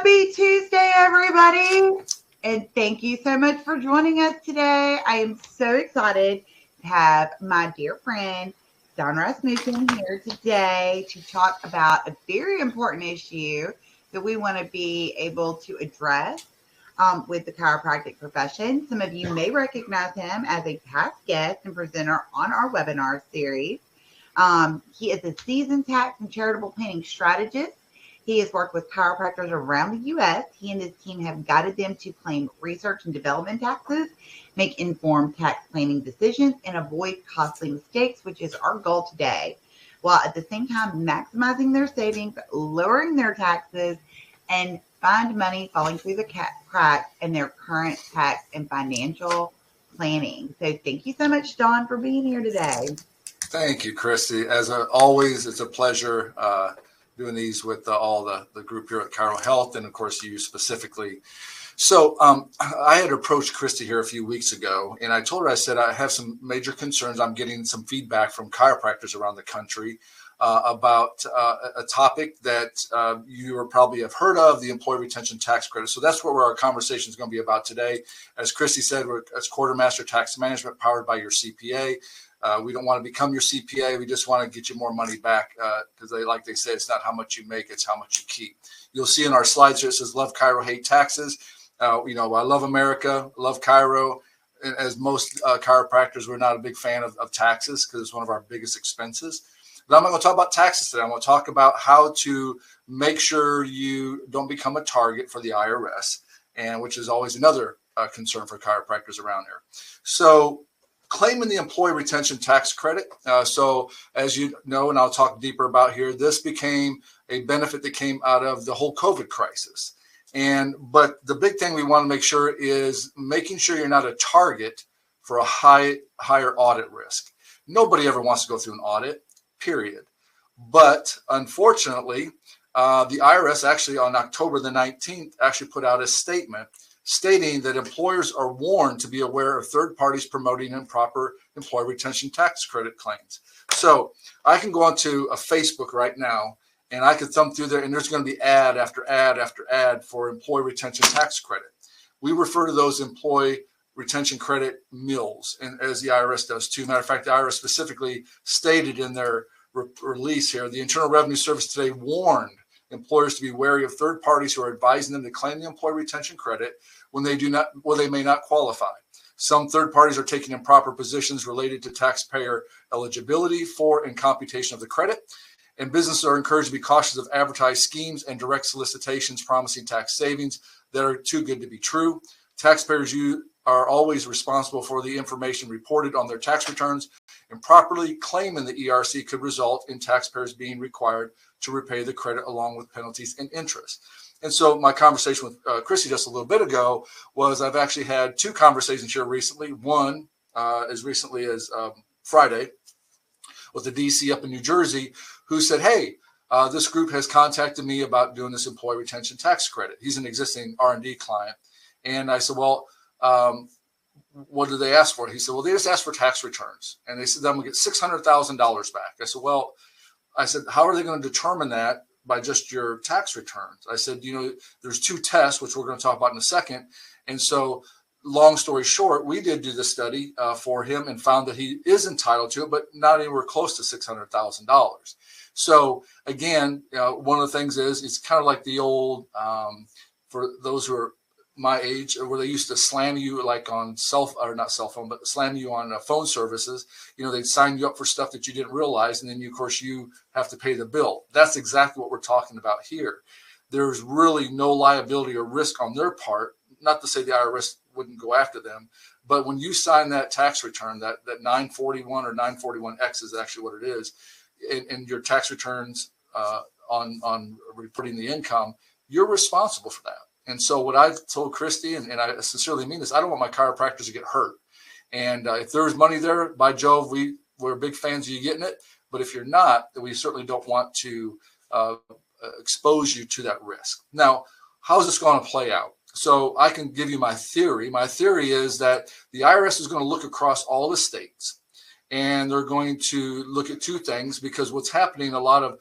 Happy Tuesday, everybody. And thank you so much for joining us today. I am so excited to have my dear friend, Don Rasmussen, here today to talk about a very important issue that we want to be able to address with the chiropractic profession. Some of you may recognize him as a past guest and presenter on our webinar series. He is a seasoned tax and charitable planning strategist. He has worked with chiropractors around the U.S. He and his team have guided them to claim research and development taxes, make informed tax planning decisions, and avoid costly mistakes, which is our goal today, while at the same time maximizing their savings, lowering their taxes, and find money falling through the cracks in their current tax and financial planning. So thank you so much, Don, for being here today. Thank you, Christy. As always, it's a pleasure doing these with all the group here at Chiro Health, and of course you specifically. So I had approached Christy here a few weeks ago, and I told her, I said, I have some major concerns. I'm getting some feedback from chiropractors around the country about a topic that you probably have heard of, the employee retention tax credit. So that's where our conversation is going to be about today. As Christy said, we're as Quartermaster Tax Management, powered by your CPA. We don't want to become your CPA. We just want to get you more money back because like they say, it's not how much you make, it's how much you keep. You'll see in our slides here, it says, love Chiro, hate taxes. I love America, love Chiro. And as most chiropractors, we're not a big fan of taxes because it's one of our biggest expenses. But I'm not going to talk about taxes today. I'm going to talk about how to make sure you don't become a target for the IRS, and which is always another concern for chiropractors around here. So claiming the employee retention tax credit. So as you know, and I'll talk deeper about here, this became a benefit that came out of the whole COVID crisis. But the big thing we want to make sure is making sure you're not a target for a higher audit risk. Nobody ever wants to go through an audit, period. But unfortunately, the IRS actually on October the 19th actually put out a statement stating that employers are warned to be aware of third parties promoting improper employee retention tax credit claims. So I can go onto a Facebook right now and I can thumb through there, and there's going to be ad after ad after ad for employee retention tax credit. We refer to those employee retention credit mills, and as the IRS does too. Matter of fact, the IRS specifically stated in their release here, the Internal Revenue Service today warned employers to be wary of third parties who are advising them to claim the employee retention credit when they may not qualify. Some third parties are taking improper positions related to taxpayer eligibility for and computation of the credit. And businesses are encouraged to be cautious of advertised schemes and direct solicitations promising tax savings that are too good to be true. Taxpayers are always responsible for the information reported on their tax returns, and properly claiming the ERC could result in taxpayers being required to repay the credit along with penalties and interest. And so my conversation with Chrissy just a little bit ago was I've actually had two conversations here recently. One as recently as Friday with the DC up in New Jersey, who said, hey, this group has contacted me about doing this employee retention tax credit. He's an existing R&D client. And I said, well, what did they ask for? He said, well, they just asked for tax returns. And they said, I'm going to get $600,000 back. I said, how are they going to determine that by just your tax returns? I said, there's two tests, which we're going to talk about in a second. And so long story short, we did do the study for him and found that he is entitled to it, but not anywhere close to $600,000. So again, one of the things is it's kind of like the old, for those who are my age, where they used to slam you like on slam you on phone services. They'd sign you up for stuff that you didn't realize, and then of course you have to pay the bill. That's exactly what we're talking about here. There's really no liability or risk on their part. Not to say the IRS wouldn't go after them, but when you sign that tax return, that 941 or 941X is actually what it is, and your tax returns on reporting the income, you're responsible for that. And so what I've told Christy, and I sincerely mean this, I don't want my chiropractors to get hurt. And if there's money there, by Jove, we're big fans of you getting it. But if you're not, then we certainly don't want to expose you to that risk. Now, how is this going to play out? So I can give you my theory. My theory is that the IRS is going to look across all the states, and they're going to look at two things, because what's happening, a lot of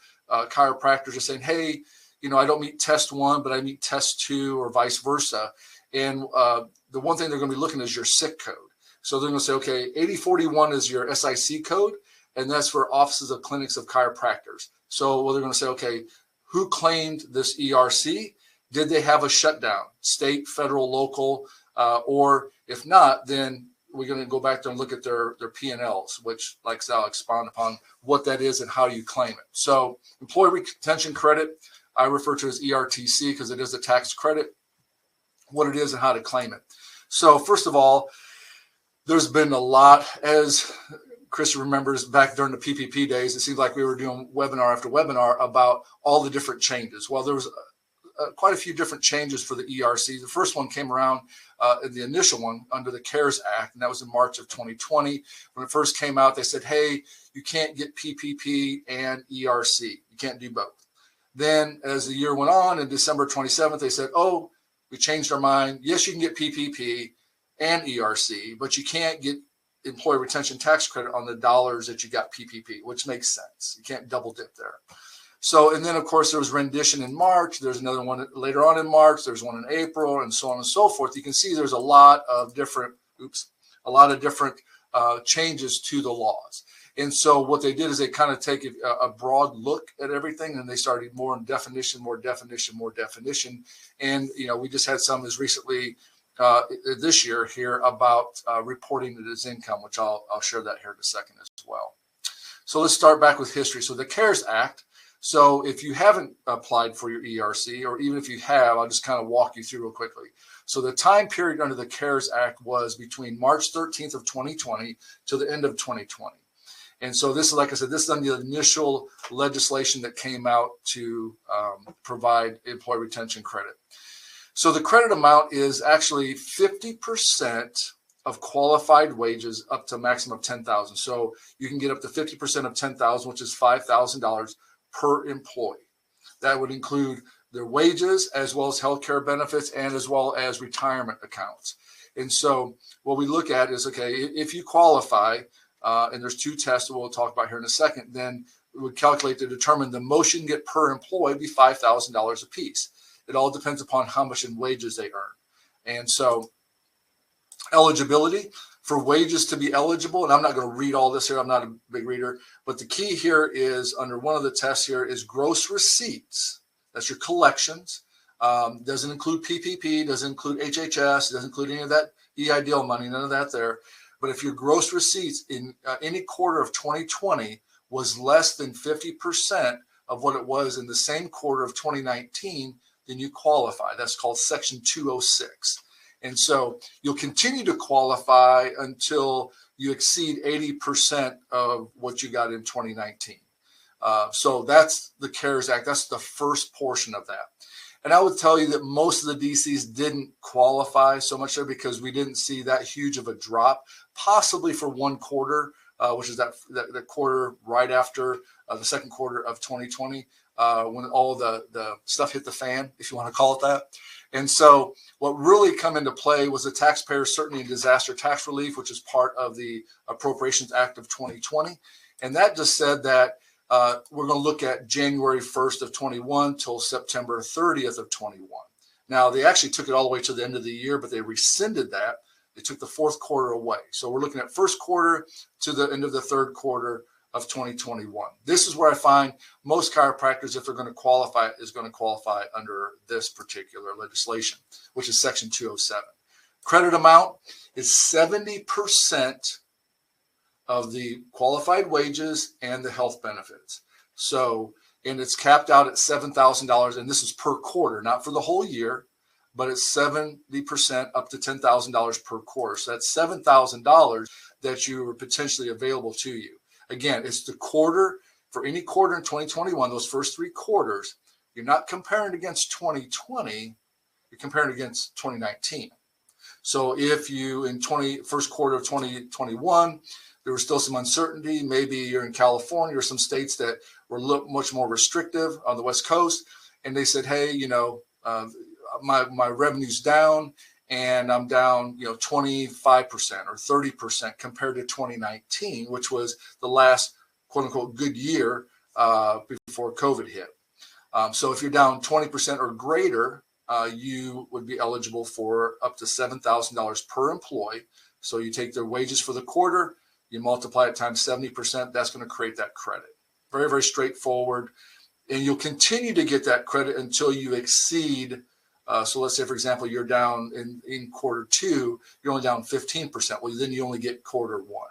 chiropractors are saying, hey, I don't meet test 1, but I meet test 2 or vice versa. And the one thing they're going to be looking at is your SIC code. So they're going to say, okay, 8041 is your SIC code, and that's for Offices of Clinics of Chiropractors. So they're going to say, okay, who claimed this ERC? Did they have a shutdown, state, federal, local, or if not, then we're going to go back there and look at their P&Ls, which, like I'll expound upon what that is and how you claim it. So employee retention credit, I refer to as ERTC because it is a tax credit, what it is and how to claim it. So first of all, there's been a lot, as Chris remembers back during the PPP days, it seemed like we were doing webinar after webinar about all the different changes. Well, there was quite a few different changes for the ERC. The first one came around in the initial one under the CARES Act, and that was in March of 2020. When it first came out, they said, hey, you can't get PPP and ERC. You can't do both. Then as the year went on, in December 27th, they said, oh, we changed our mind. Yes, you can get PPP and ERC, but you can't get employee retention tax credit on the dollars that you got PPP, which makes sense. You can't double dip there. So, and then of course there was rendition in March. There's another one later on in March. There's one in April, and so on and so forth. You can see there's a lot of different, changes to the laws. And so what they did is they kind of take a broad look at everything, and they started more in definition, more definition, more definition. And we just had some as recently this year here about reporting it as income, which I'll share that here in a second as well. So let's start back with history. So the CARES Act. So if you haven't applied for your ERC, or even if you have, I'll just kind of walk you through real quickly. So the time period under the CARES Act was between March 13th of 2020 to the end of 2020. And so this is, like I said, this is on the initial legislation that came out to provide employee retention credit. So the credit amount is actually 50% of qualified wages up to a maximum of $10,000. So you can get up to 50% of $10,000, which is $5,000 per employee. That would include their wages as well as healthcare benefits and as well as retirement accounts. And so what we look at is, okay, if you qualify, and there's 2 tests that we'll talk about here in a second, then we would calculate to determine the most you can get per employee be $5,000 a piece. It all depends upon how much in wages they earn. And so eligibility for wages to be eligible, and I'm not going to read all this here, I'm not a big reader, but the key here is under one of the tests here is gross receipts. That's your collections. Doesn't include PPP, doesn't include HHS, doesn't include any of that EIDL money, none of that there. But if your gross receipts in any quarter of 2020 was less than 50% of what it was in the same quarter of 2019, then you qualify. That's called Section 206. And so you'll continue to qualify until you exceed 80% of what you got in 2019. So that's the CARES Act. That's the first portion of that. And I would tell you that most of the DCs didn't qualify so much there because we didn't see that huge of a drop, possibly for one quarter, which is that quarter right after the second quarter of 2020, when all the stuff hit the fan, if you want to call it that. And so what really come into play was the Taxpayer Certainty and Disaster Tax Relief, which is part of the Appropriations Act of 2020. And that just said that we're going to look at January 1st of 21 till September 30th of 21. Now, they actually took it all the way to the end of the year, but they rescinded that. They took the fourth quarter away. So we're looking at first quarter to the end of the third quarter of 2021. This is where I find most chiropractors, if they're going to qualify, is going to qualify under this particular legislation, which is Section 207. Credit amount is 70% of the qualified wages and the health benefits. So, and it's capped out at $7,000, and this is per quarter, not for the whole year, but it's 70% up to $10,000 per quarter. So that's $7,000 that you are potentially available to you. Again, it's the quarter, for any quarter in 2021, those first 3 quarters, you're not comparing against 2020, you're comparing against 2019. So if you, in first quarter of 2021, there was still some uncertainty, maybe you're in California or some states that were much more restrictive on the West Coast, and they said, hey, my revenue's down, and I'm down, 25% or 30% compared to 2019, which was the last quote unquote good year before COVID hit. So if you're down 20% or greater, you would be eligible for up to $7,000 per employee. So you take their wages for the quarter, you multiply it times 70%, that's going to create that credit. Very, very straightforward. And you'll continue to get that credit until you exceed. So let's say, for example, you're down in quarter 2, you're only down 15%. Well, then you only get quarter 1.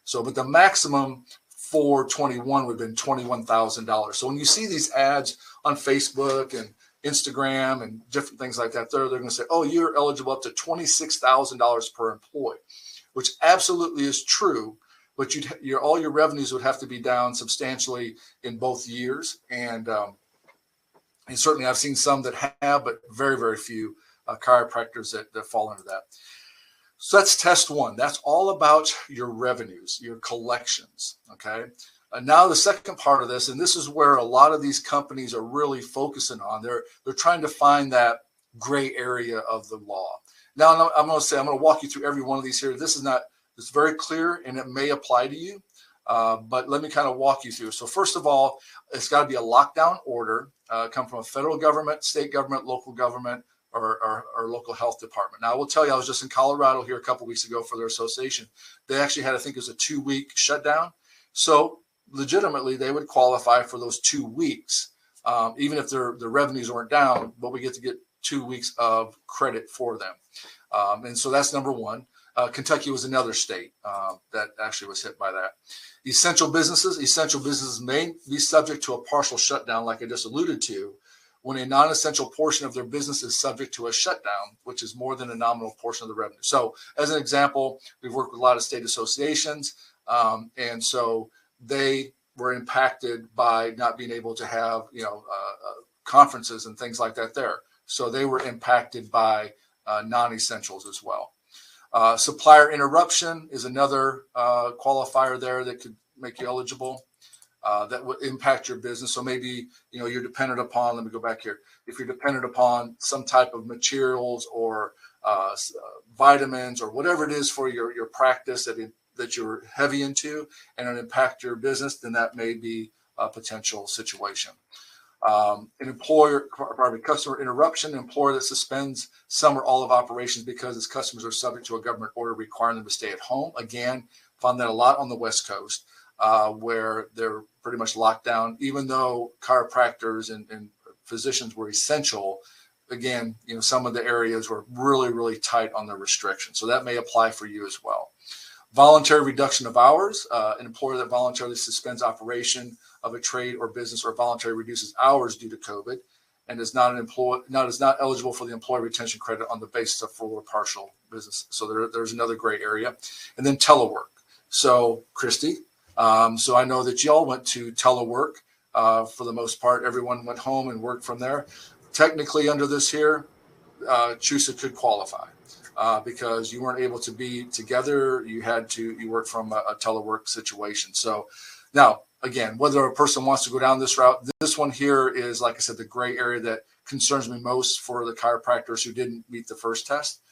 So, but the maximum for 21 would have been $21,000. So when you see these ads on Facebook and Instagram and different things like that, they're going to say, oh, you're eligible up to $26,000 per employee, which absolutely is true. But all your revenues would have to be down substantially in both years. And certainly I've seen some that have, but very, very few chiropractors that fall into that. So that's test 1. That's all about your revenues, your collections. Okay. Now the second part of this, and this is where a lot of these companies are really focusing on. They're trying to find that gray area of the law. Now I'm going to walk you through every one of these here. It's very clear and it may apply to you, but let me kind of walk you through. So first of all, it's got to be a lockdown order, come from a federal government, state government, local government, or local health department. Now I will tell you, I was just in Colorado here a couple of weeks ago for their association. They actually had, I think it was a 2-week shutdown. So legitimately they would qualify for those 2 weeks, even if their revenues weren't down, but we get to get 2 weeks of credit for them. And so that's number 1. Kentucky was another state that actually was hit by that. Essential businesses may be subject to a partial shutdown, like I just alluded to, when a non-essential portion of their business is subject to a shutdown, which is more than a nominal portion of the revenue. So as an example, we've worked with a lot of state associations, and so they were impacted by not being able to have, conferences and things like that there. So they were impacted by non-essentials as well. Supplier interruption is another qualifier there that could make you eligible. That would impact your business. So maybe, you're dependent upon, let me go back here. If you're dependent upon some type of materials or vitamins or whatever it is for your practice that you're heavy into and it impact your business, then that may be a potential situation. Customer interruption, an employer that suspends some or all of operations because its customers are subject to a government order requiring them to stay at home. Again, found that a lot on the West Coast, where they're pretty much locked down, even though chiropractors and physicians were essential. Again, some of the areas were really, really tight on their restrictions. So that may apply for you as well. Voluntary reduction of hours, an employer that voluntarily suspends operation of a trade or business or voluntarily reduces hours due to COVID and is not eligible for the employee retention credit on the basis of full or partial business. So there's another gray area. And then telework. So Christy, so I know that y'all went to telework for the most part. Everyone went home and worked from there. Technically under this here, CHUSA could qualify. Because you weren't able to be together, you worked from a telework situation. So now, again, whether a person wants to go down this route, this one here is, like I said, the gray area that concerns me most for the chiropractors who didn't meet the first test.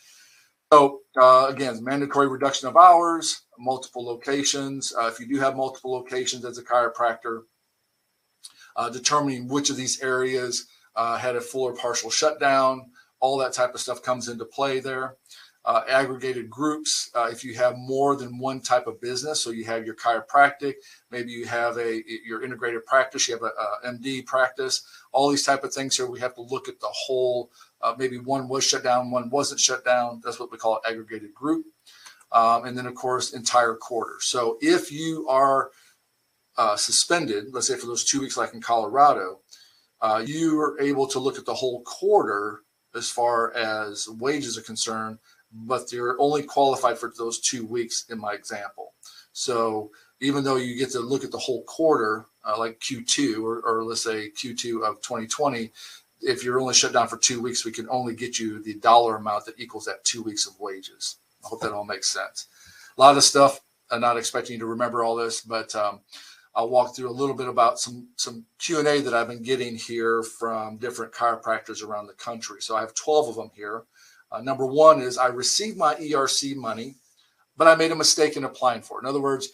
So again, mandatory reduction of hours, multiple locations. If you do have multiple locations as a chiropractor, determining which of these areas had a full or partial shutdown, all that type of stuff comes into play there. Aggregated groups, if you have more than one type of business, so you have your chiropractic, maybe you have your integrated practice, you have a MD practice, all these type of things here, we have to look at the whole, maybe one was shut down, one wasn't shut down. That's what we call an aggregated group. And then, of course, entire quarter. So if you are suspended, let's say for those 2 weeks, like in Colorado, you are able to look at the whole quarter as far as wages are concerned, but they're only qualified for those 2 weeks in my example. So even though you get to look at the whole quarter, like Q2 or let's say Q2 of 2020, if you're only shut down for 2 weeks, we can only get you the dollar amount that equals that 2 weeks of wages. I hope that all makes sense. A lot of stuff, I'm not expecting you to remember all this, but I'll walk through a little bit about some Q&A that I've been getting here from different chiropractors around the country. So I have 12 of them here. Number one is I received my ERC money, but I made a mistake in applying for it. In other words,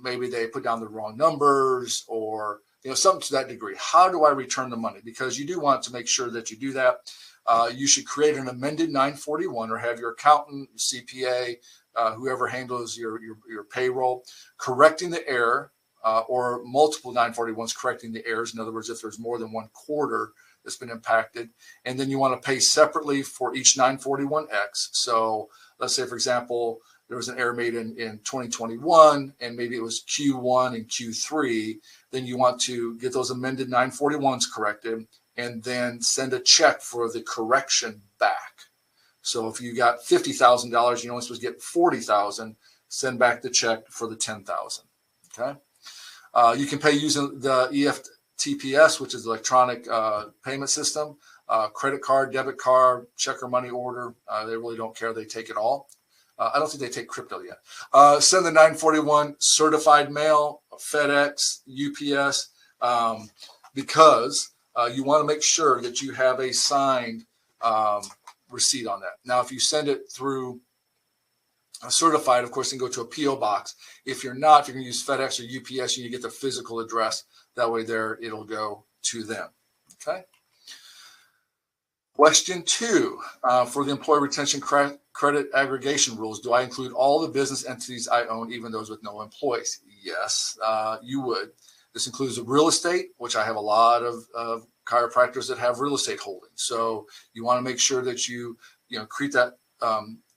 maybe they put down the wrong numbers or something to that degree. How do I return the money? Because you do want to make sure that you do that. You should create an amended 941 or have your accountant, CPA, whoever handles your payroll, correcting the error, or multiple 941s correcting the errors. In other words, if there's more than one quarter that's been impacted, and then you want to pay separately for each 941X. So let's say, for example, there was an error made in 2021, and maybe it was Q1 and Q3, then you want to get those amended 941s corrected and then send a check for the correction back. So if you got $50,000, you're only supposed to get $40,000, send back the check for the $10,000. Okay. You can pay using the EFTPS, which is electronic payment system, credit card, debit card, check or money order. They really don't care. They take it all. I don't think they take crypto yet. Send the 941 certified mail, FedEx, UPS, because you want to make sure that you have a signed receipt on that. Now, if you send it through certified, of course, you can go to a PO box. If you're not, if you're going to use FedEx or UPS, you need to get the physical address. That way there, it'll go to them. Okay. Question 2, for the employee retention credit aggregation rules, do I include all the business entities I own, even those with no employees? Yes, you would. This includes real estate, which I have a lot of chiropractors that have real estate holdings. So you want to make sure that you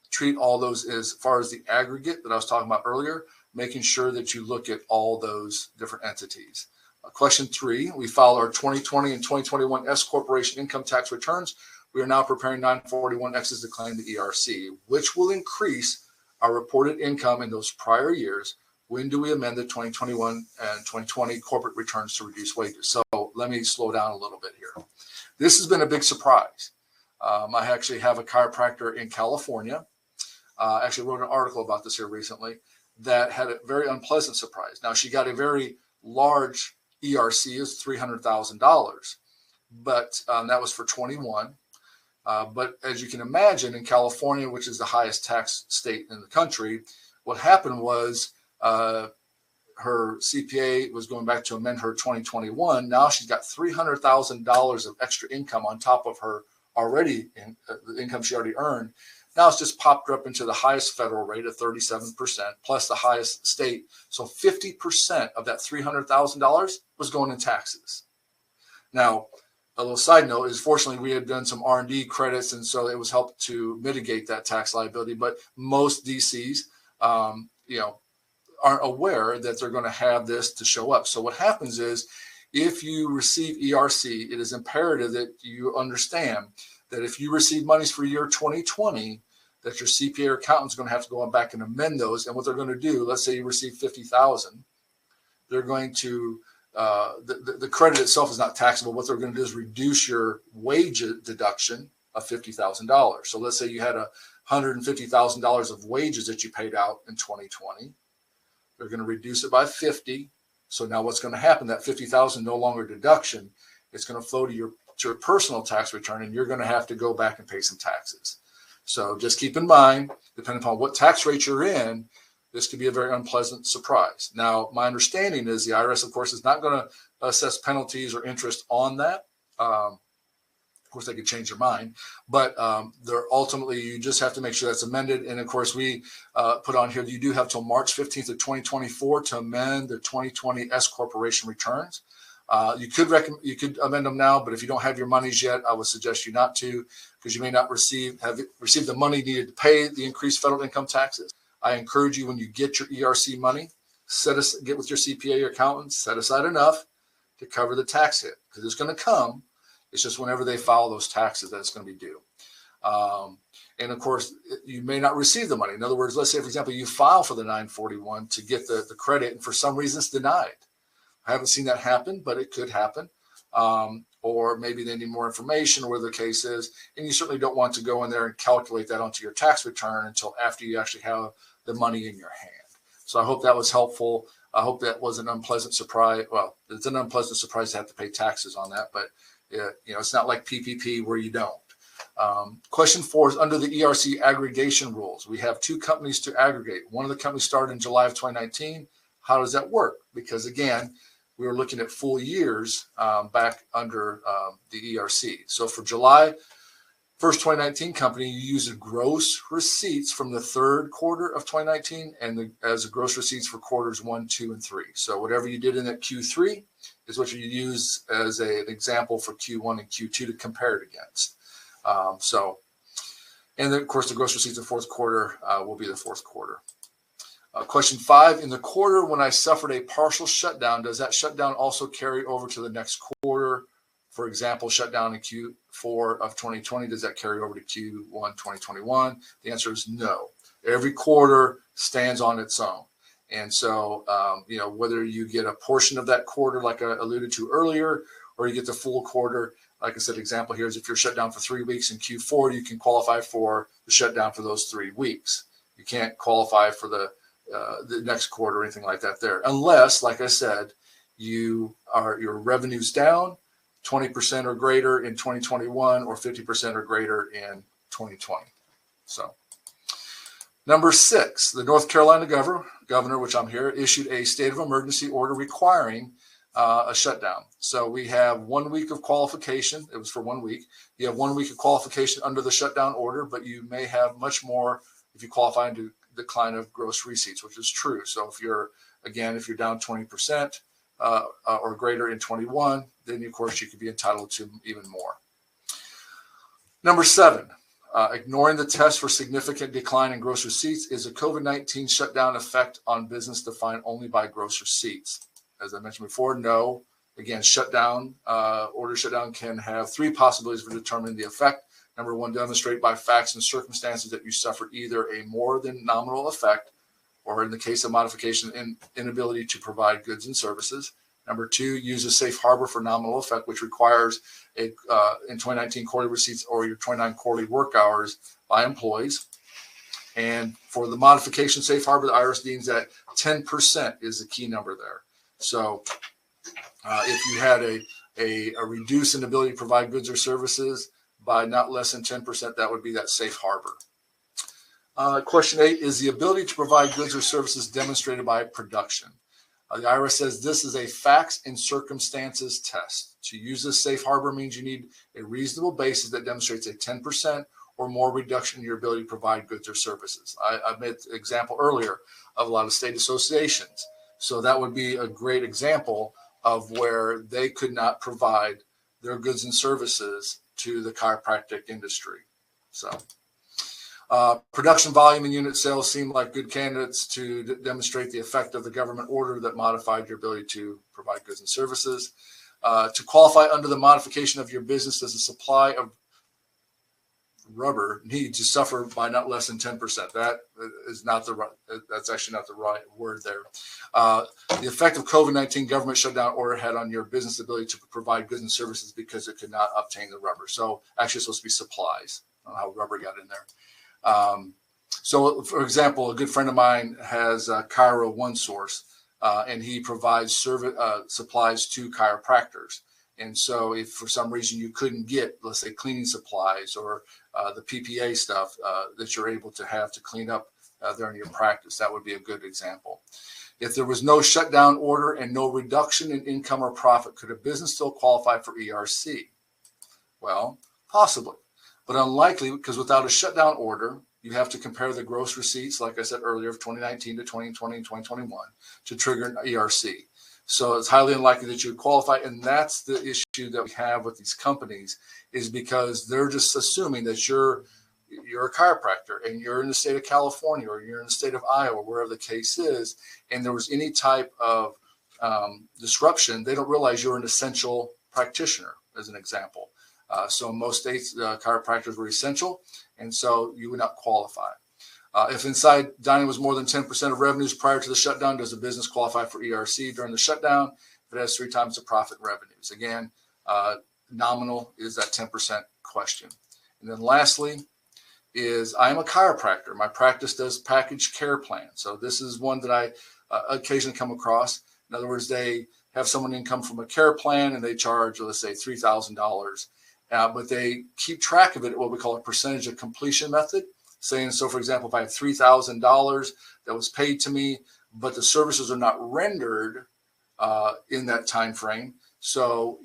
treat all those as far as the aggregate that I was talking about earlier, making sure that you look at all those different entities. Question 3, we filed our 2020 and 2021 S Corporation income tax returns. We are now preparing 941Xs to claim the ERC, which will increase our reported income in those prior years. When do we amend the 2021 and 2020 corporate returns to reduce wages? So let me slow down a little bit here. This has been a big surprise. I actually have a chiropractor in California. Actually wrote an article about this here recently that had a very unpleasant surprise. Now, she got a very large ERC, is $300,000, but that was for 21. But as you can imagine, in California, which is the highest tax state in the country, what happened was her CPA was going back to amend her 2021. Now she's got $300,000 of extra income on top of her already the income she already earned. Now it's just popped her up into the highest federal rate of 37%, plus the highest state. So 50% of that $300,000 was going in taxes. Now, a little side note is, fortunately, we had done some R&D credits, and so it was helped to mitigate that tax liability. But most DCs, aren't aware that they're going to have this to show up. So what happens is, if you receive ERC, it is imperative that you understand that if you receive monies for year 2020, that your CPA or accountant is going to have to go back and amend those. And what they're going to do, let's say you receive $50,000, they're going to the credit itself is not taxable. What they're going to do is reduce your wage deduction of $50,000. So let's say you had $150,000 of wages that you paid out in 2020. They're going to reduce it by 50. So now what's going to happen? That $50,000 no longer deduction. It's going to flow to your personal tax return, and you're going to have to go back and pay some taxes. So just keep in mind, depending upon what tax rate you're in, this could be a very unpleasant surprise. Now, my understanding is the IRS, of course, is not going to assess penalties or interest on that. Of course, they could change their mind, but they're ultimately, you just have to make sure that's amended. And of course, we put on here that you do have till March 15th of 2024 to amend the 2020 S Corporation returns. You could amend them now, but if you don't have your monies yet, I would suggest you not to, because you may not have received the money needed to pay the increased federal income taxes. I encourage you, when you get your ERC money, get with your CPA or accountant, set aside enough to cover the tax hit, because it's going to come. It's just whenever they file those taxes that it's going to be due. And of course, you may not receive the money. In other words, let's say, for example, you file for the 941 to get the credit, and for some reason it's denied. I haven't seen that happen, but it could happen. Or maybe they need more information, or whatever the case is. And you certainly don't want to go in there and calculate that onto your tax return until after you actually have the money in your hand. So I hope that was helpful. I hope that was an unpleasant surprise. Well, it's an unpleasant surprise to have to pay taxes on that, but it's not like PPP where you don't. Question 4 is under the ERC aggregation rules. We have 2 companies to aggregate. One of the companies started in July of 2019. How does that work? Because again, we were looking at full years back under the ERC. So for July 1st, 2019 company, you use the gross receipts from the third quarter of 2019 and as the gross receipts for quarters 1, 2, and 3. So whatever you did in that Q3 is what you use as an example for Q1 and Q2 to compare it against. And then, of course, the gross receipts of fourth quarter will be the fourth quarter. Question 5, in the quarter when I suffered a partial shutdown, does that shutdown also carry over to the next quarter? For example, shutdown in Q4 of 2020, does that carry over to Q1 2021? The answer is no. Every quarter stands on its own. And so, whether you get a portion of that quarter, like I alluded to earlier, or you get the full quarter, like I said, example here is if you're shut down for 3 weeks in Q4, you can qualify for the shutdown for those 3 weeks. You can't qualify for the next quarter or anything like that there, unless, like I said, your revenue's down 20% or greater in 2021 or 50% or greater in 2020. So number 6, the North Carolina governor, which I'm here, issued a state of emergency order requiring a shutdown. So we have 1 week of qualification. It was for 1 week. You have 1 week of qualification under the shutdown order, but you may have much more if you qualify into decline of gross receipts, which is true. So if you're down 20% or greater in 21, then of course you could be entitled to even more. Number 7, ignoring the test for significant decline in gross receipts, is a COVID-19 shutdown effect on business defined only by gross receipts? As I mentioned before, no. Again, order shutdown can have 3 possibilities for determining the effect. Number 1, demonstrate by facts and circumstances that you suffered either a more than nominal effect, or in the case of modification, inability to provide goods and services. Number 2, use a safe harbor for nominal effect, which requires in 2019 quarterly receipts or your 29 quarterly work hours by employees. And for the modification safe harbor, the IRS deems that 10% is the key number there. So if you had a reduced inability to provide goods or services by not less than 10%, that would be that safe harbor. Question 8, is the ability to provide goods or services demonstrated by production? The IRS says this is a facts and circumstances test. To use this safe harbor means you need a reasonable basis that demonstrates a 10% or more reduction in your ability to provide goods or services. I made an example earlier of a lot of state associations. So that would be a great example of where they could not provide their goods and services to the chiropractic industry. So production volume and unit sales seem like good candidates to demonstrate the effect of the government order that modified your ability to provide goods and services. To qualify under the modification of your business, as a supply of rubber needs to suffer by not less than 10%. That is not the right, that's actually not the right word there. The effect of COVID-19 government shutdown order had on your business ability to provide goods and services because it could not obtain the rubber. So actually it's supposed to be supplies. I don't know how rubber got in there. So for example, a good friend of mine has Chiro One Source, and he provides supplies to chiropractors. And so if for some reason you couldn't get, let's say, cleaning supplies or the PPA stuff that you're able to have to clean up during your practice, that would be a good example. If there was no shutdown order and no reduction in income or profit, could a business still qualify for ERC? Well, possibly, but unlikely, because without a shutdown order, you have to compare the gross receipts, like I said earlier, of 2019 to 2020 and 2021 to trigger an ERC. So it's highly unlikely that you would qualify. And that's the issue that we have with these companies, is because they're just assuming that you're a chiropractor and you're in the state of California or you're in the state of Iowa, wherever the case is, and there was any type of disruption, they don't realize you're an essential practitioner, as an example. So in most states, chiropractors were essential, and so you would not qualify. If inside dining was more than 10% of revenues prior to the shutdown, does a business qualify for ERC during the shutdown if it has 3 times the profit revenues? Again, nominal is that 10% question. And then lastly is, I'm a chiropractor. My practice does package care plan. So this is one that I occasionally come across. In other words, they have someone income from a care plan and they charge, let's say, $3,000. But they keep track of it at what we call a percentage of completion method. Saying, so for example, if I have $3,000 that was paid to me, but the services are not rendered in that time frame. So,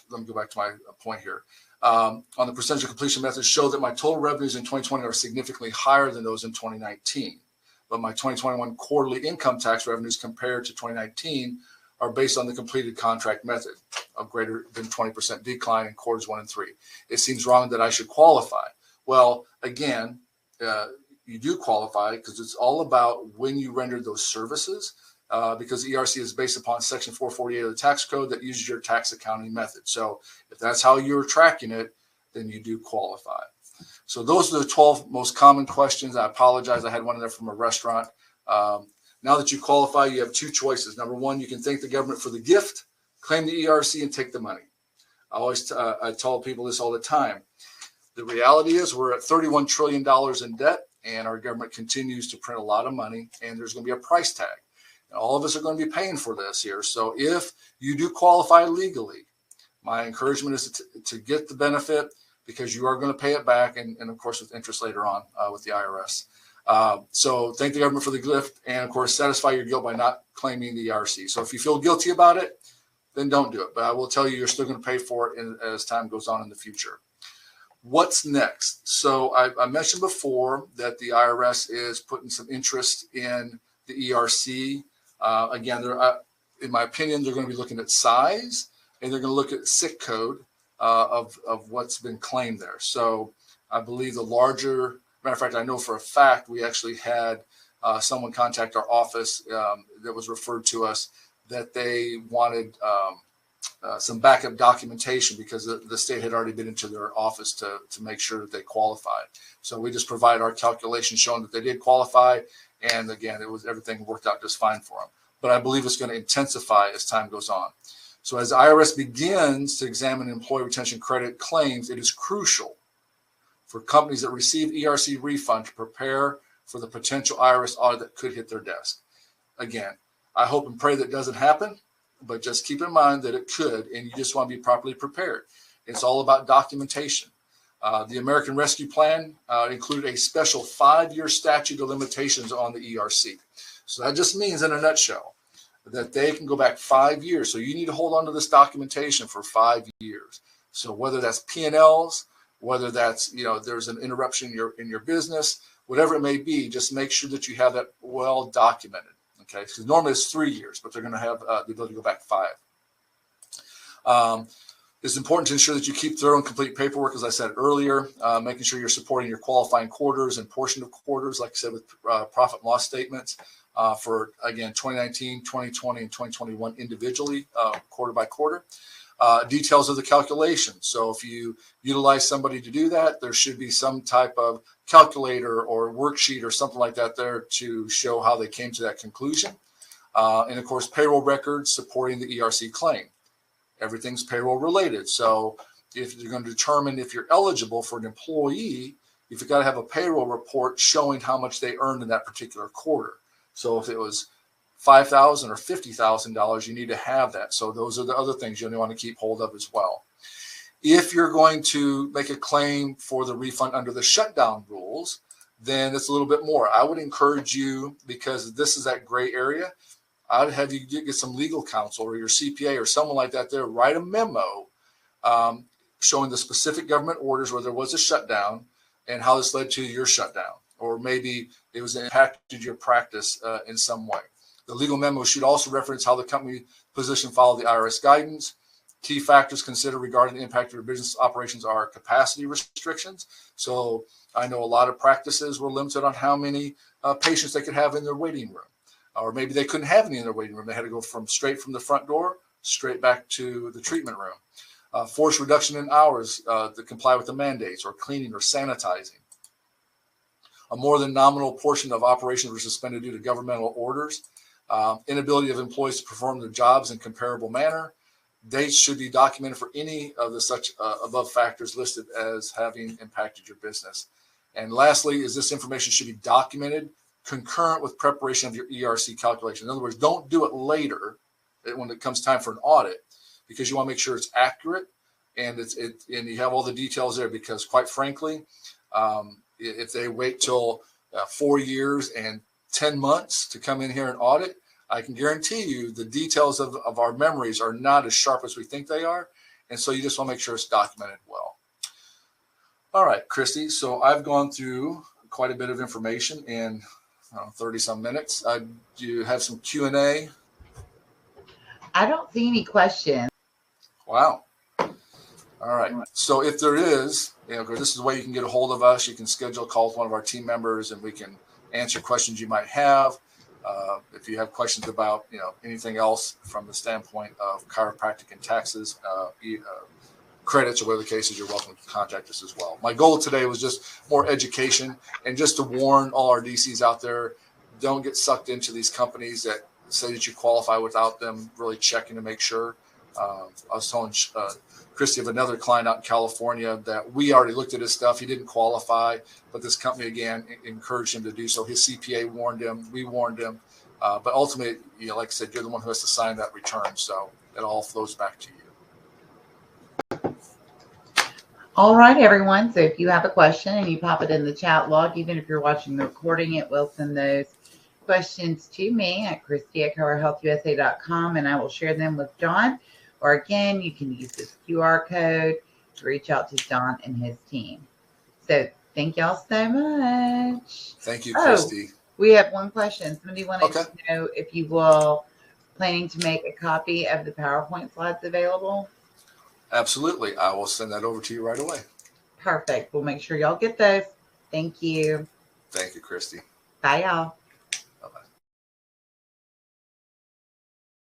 let me go back to my point here. On the percentage of completion methods show that my total revenues in 2020 are significantly higher than those in 2019. But my 2021 quarterly income tax revenues compared to 2019 are based on the completed contract method of greater than 20% decline in quarters 1 and 3. It seems wrong that I should qualify. Well, again, you do qualify because it's all about when you rendered those services, because ERC is based upon Section 448 of the tax code that uses your tax accounting method. So if that's how you're tracking it, then you do qualify. So those are the 12 most common questions. I apologize. I had one in there from a restaurant. Now that you qualify, you have two choices. Number one, you can thank the government for the gift, claim the ERC, and take the money. I tell people this all the time. The reality is we're at $31 trillion in debt, and our government continues to print a lot of money, and there's going to be a price tag. And all of us are going to be paying for this here. So if you do qualify legally, my encouragement is to get the benefit, because you are going to pay it back, and of course with interest later on with the IRS. So thank the government for the gift, and of course satisfy your guilt by not claiming the ERC. So if you feel guilty about it, then don't do it. But I will tell you, you're still going to pay for it as time goes on in the future. What's next? So I mentioned before that the IRS is putting some interest in the ERC. Again, in my opinion, they're going to be looking at size, and they're going to look at SIC code of what's been claimed there. So I believe the larger, matter of fact, I know for a fact we actually had someone contact our office that was referred to us that they wanted some backup documentation because the state had already been into their office to make sure that they qualified. So we just provide our calculation showing that they did qualify, and again, everything worked out just fine for them. But I believe it's going to intensify as time goes on. So as the IRS begins to examine employee retention credit claims, it is crucial for companies that receive ERC refund to prepare for the potential IRS audit that could hit their desk. Again, I hope and pray that doesn't happen, but just keep in mind that it could, and you just want to be properly prepared. It's all about documentation. The American Rescue Plan included a special 5-year statute of limitations on the ERC. So that just means, in a nutshell, that they can go back 5 years. So you need to hold on to this documentation for 5 years. So whether that's P&Ls, whether that's, there's an interruption in your business, whatever it may be, just make sure that you have that well documented. Okay, because normally it's 3 years, but they're going to have the ability to go back 5. It's important to ensure that you keep thorough and complete paperwork, as I said earlier, making sure you're supporting your qualifying quarters and portion of quarters, like I said, with profit and loss statements for, again, 2019, 2020, and 2021 individually, quarter by quarter. Details of the calculation. So if you utilize somebody to do that, there should be some type of calculator or worksheet or something like that there to show how they came to that conclusion. And of course, payroll records supporting the ERC claim. Everything's payroll related. So if you're going to determine if you're eligible for an employee, you've got to have a payroll report showing how much they earned in that particular quarter. So if it was $5,000 or $50,000, you need to have that. So those are the other things you'll want to keep hold of as well. If you're going to make a claim for the refund under the shutdown rules, then it's a little bit more. I would encourage you, because this is that gray area, I would have you get some legal counsel or your CPA or someone like that there, write a memo showing the specific government orders where there was a shutdown and how this led to your shutdown, or maybe it was impacted your practice in some way. The legal memo should also reference how the company position followed the IRS guidance. Key factors considered regarding the impact of your business operations are capacity restrictions. So I know a lot of practices were limited on how many patients they could have in their waiting room, or maybe they couldn't have any in their waiting room. They had to go straight from the front door, straight back to the treatment room. Forced reduction in hours to comply with the mandates, or cleaning or sanitizing. A more than nominal portion of operations were suspended due to governmental orders. Inability of employees to perform their jobs in comparable manner. Dates should be documented for any of the such above factors listed as having impacted your business. And lastly, is this information should be documented concurrent with preparation of your ERC calculation. In other words, don't do it later when it comes time for an audit, because you want to make sure it's accurate and and you have all the details there. Because quite frankly, if they wait till 4 years and 10 months to come in here and audit, I can guarantee you the details of our memories are not as sharp as we think they are. And so you just want to make sure it's documented well. All right, Christy. So I've gone through quite a bit of information in 30 some minutes. Do you have some Q&A? I don't see any questions. Wow. All right. So if there is, this is the way you can get a hold of us. You can schedule a call with one of our team members and we can answer questions you might have. If you have questions about, anything else from the standpoint of chiropractic and taxes, credits or whatever the case is, you're welcome to contact us as well. My goal today was just more education and just to warn all our DCs out there, don't get sucked into these companies that say that you qualify without them really checking to make sure. I was telling Christy of another client out in California that we already looked at his stuff. He didn't qualify, but this company, again, encouraged him to do so. His CPA warned him. We warned him. But ultimately, like I said, you're the one who has to sign that return. So it all flows back to you. All right, everyone. So if you have a question and you pop it in the chat log, even if you're watching the recording, it will send those questions to me at Christy@ChiroHealthUSA.com, and I will share them with Don. Or again, you can use this QR code to reach out to Don and his team. So thank y'all so much. Thank you, Christy. We have one question. Somebody wanted to know if you will planning to make a copy of the PowerPoint slides available. Absolutely. I will send that over to you right away. Perfect. We'll make sure y'all get those. Thank you. Thank you, Christy. Bye, y'all.